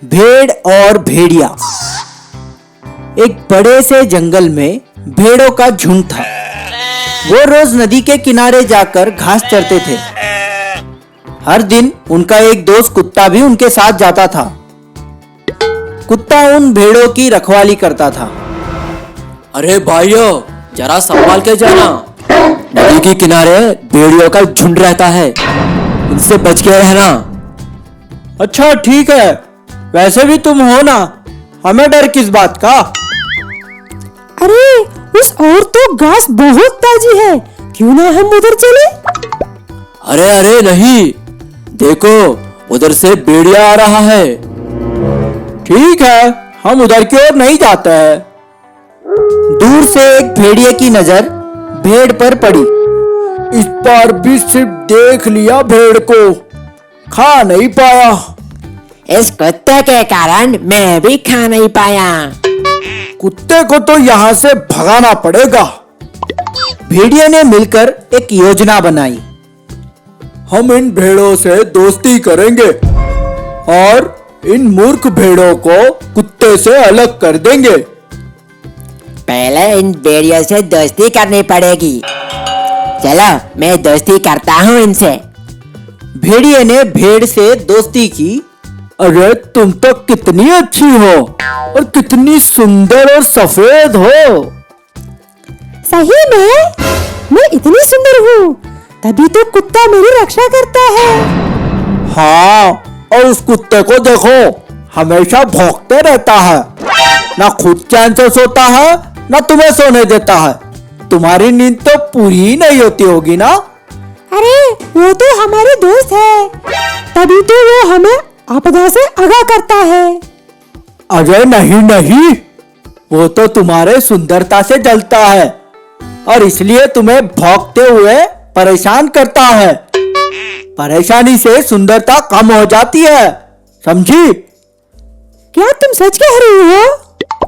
भेड़ और भेड़िया। एक बड़े से जंगल में भेड़ों का झुंड था। वो रोज नदी के किनारे जाकर घास चरते थे। हर दिन उनका एक दोस्त कुत्ता भी उनके साथ जाता था। कुत्ता उन भेड़ों की रखवाली करता था। अरे भाइयों, जरा संभाल के जाना। नदी के किनारे भेड़ियों का झुंड रहता है, इनसे बच के रहना। अच्छा ठीक है, वैसे भी तुम हो ना, हमें डर किस बात का। अरे उस और तो घास बहुत ताजी है, क्यों ना हम उधर चले। अरे अरे नहीं, देखो उधर से भेड़िया आ रहा है। ठीक है, हम उधर की ओर नहीं जाते हैं। दूर से एक भेड़िए की नजर भेड़ पर पड़ी। इस बार भी सिर्फ देख लिया, भेड़ को खा नहीं पाया। इस कुत्ते के कारण मैं भी खा नहीं पाया। कुत्ते को तो यहाँ से भगाना पड़ेगा। भेड़िए ने मिलकर एक योजना बनाई। हम इन भेड़ों से दोस्ती करेंगे और इन मूर्ख भेड़ों को कुत्ते से अलग कर देंगे। पहले इन भेड़ियों से दोस्ती करनी पड़ेगी। चलो मैं दोस्ती करता हूँ इनसे। भेड़िए ने भेड़ से दोस्ती की। अरे तुम तो कितनी अच्छी हो और कितनी सुंदर और सफेद हो। सही में मैं इतनी सुंदर हूँ, तभी तो कुत्ता मेरी रक्षा करता है। हाँ, और उस कुत्ते को देखो, हमेशा भौंकते रहता है। ना खुद चैन से सोता है, ना तुम्हें सोने देता है। तुम्हारी नींद तो पूरी ही नहीं होती होगी ना। अरे वो तो हमारे दोस्त है, तभी तो वो हमें आपदा से आगाह करता है। अरे नहीं नहीं, वो तो तुम्हारे सुंदरता से जलता है और इसलिए तुम्हें भौंकते हुए परेशान करता है। परेशानी से सुंदरता कम हो जाती है, समझी? क्या तुम सच कह रही हो?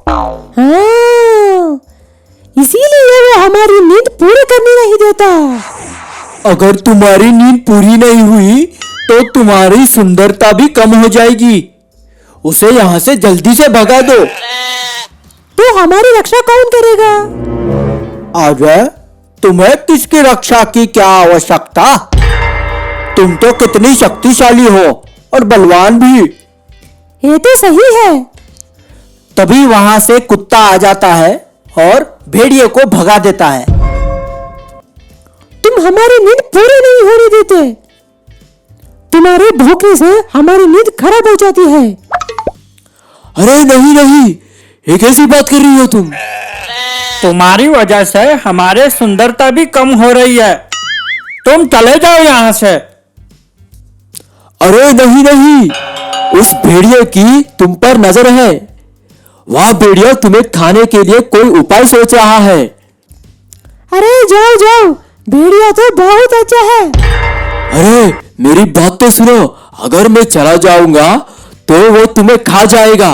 हाँ, इसीलिए वो हमारी नींद पूरी करने नहीं देता। अगर तुम्हारी नींद पूरी नहीं हुई तो तुम्हारी सुंदरता भी कम हो जाएगी। उसे यहाँ से जल्दी से भगा दो। तो हमारी रक्षा कौन करेगा? अरे तुम्हें किसकी रक्षा की क्या आवश्यकता? तुम तो कितनी शक्तिशाली हो और बलवान भी। ये तो सही है। तभी वहां से कुत्ता आ जाता है और भेड़िए को भगा देता है। तुम हमारी नींद पूरी नहीं होने देते। तुम्हारे भौंकने से हमारी नींद खराब हो जाती है। अरे नहीं नहीं, ये कैसी बात कर रही हो तुम? तुम्हारी वजह से हमारे सुंदरता भी कम हो रही है। तुम चले जाओ यहाँ से। अरे नहीं नहीं, उस भेड़िए की तुम पर नजर है। वह भेड़िया तुम्हें खाने के लिए कोई उपाय सोच रहा है। अरे जाओ जाओ, भेड़िया तो बहुत अच्छा है। अरे मेरी बात तो सुनो, अगर मैं चला जाऊंगा तो वो तुम्हें खा जाएगा।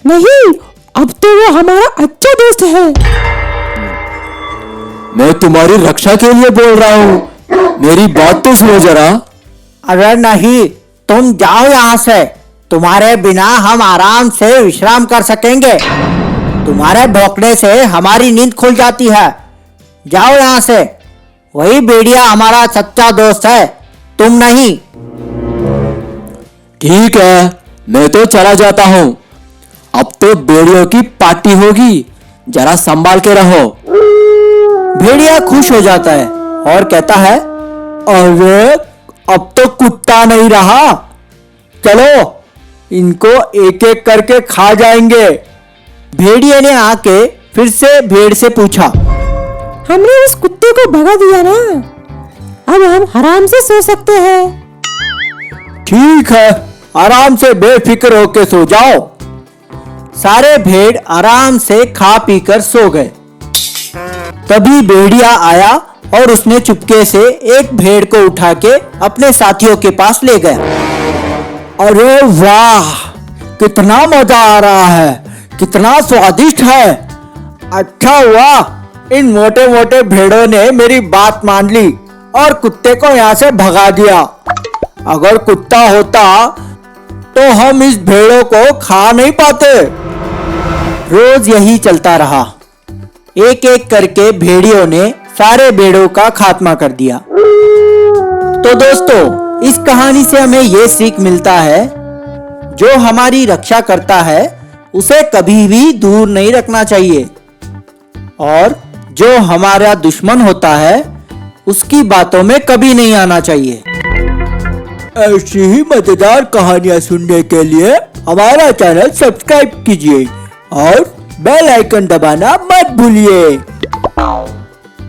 नहीं, अब तो वो हमारा अच्छा दोस्त है। मैं तुम्हारी रक्षा के लिए बोल रहा हूँ, मेरी बात तो सुनो जरा। अरे नहीं, तुम जाओ यहाँ से। तुम्हारे बिना हम आराम से विश्राम कर सकेंगे। तुम्हारे भौंकने से हमारी नींद खुल जाती है। जाओ यहाँ से। वही भेड़िया हमारा सच्चा दोस्त है, तुम नहीं। ठीक है, मैं तो चला जाता हूँ। अब तो भेड़ियों की पार्टी होगी, जरा संभाल के रहो। भेड़िया खुश हो जाता है और कहता है, अरे अब तो कुत्ता नहीं रहा, चलो इनको एक एक करके खा जाएंगे। भेड़िए ने आके फिर से भेड़ से पूछा, हमने उस कुत्ते को भगा दिया ना, अब हम आराम से सो सकते हैं। ठीक है, आराम से बेफिक्र होके सो जाओ। सारे भेड़ आराम से खा पीकर सो गए। तभी भेड़िया आया और उसने चुपके से एक भेड़ को उठा के अपने साथियों के पास ले गया। अरे वाह, कितना मजा आ रहा है, कितना स्वादिष्ट है। अच्छा हुआ इन मोटे मोटे भेड़ों ने मेरी बात मान ली और कुत्ते को यहाँ से भगा दिया। अगर कुत्ता होता तो हम इस भेड़ों को खा नहीं पाते। रोज यही चलता रहा। एक एक करके भेड़ियों ने सारे भेड़ों का खात्मा कर दिया। तो दोस्तों, इस कहानी से हमें यह सीख मिलता है, जो हमारी रक्षा करता है उसे कभी भी दूर नहीं रखना चाहिए, और जो हमारा दुश्मन होता है उसकी बातों में कभी नहीं आना चाहिए। ऐसी ही मजेदार कहानियां सुनने के लिए हमारा चैनल सब्सक्राइब कीजिए और बेल आइकन दबाना मत भूलिए।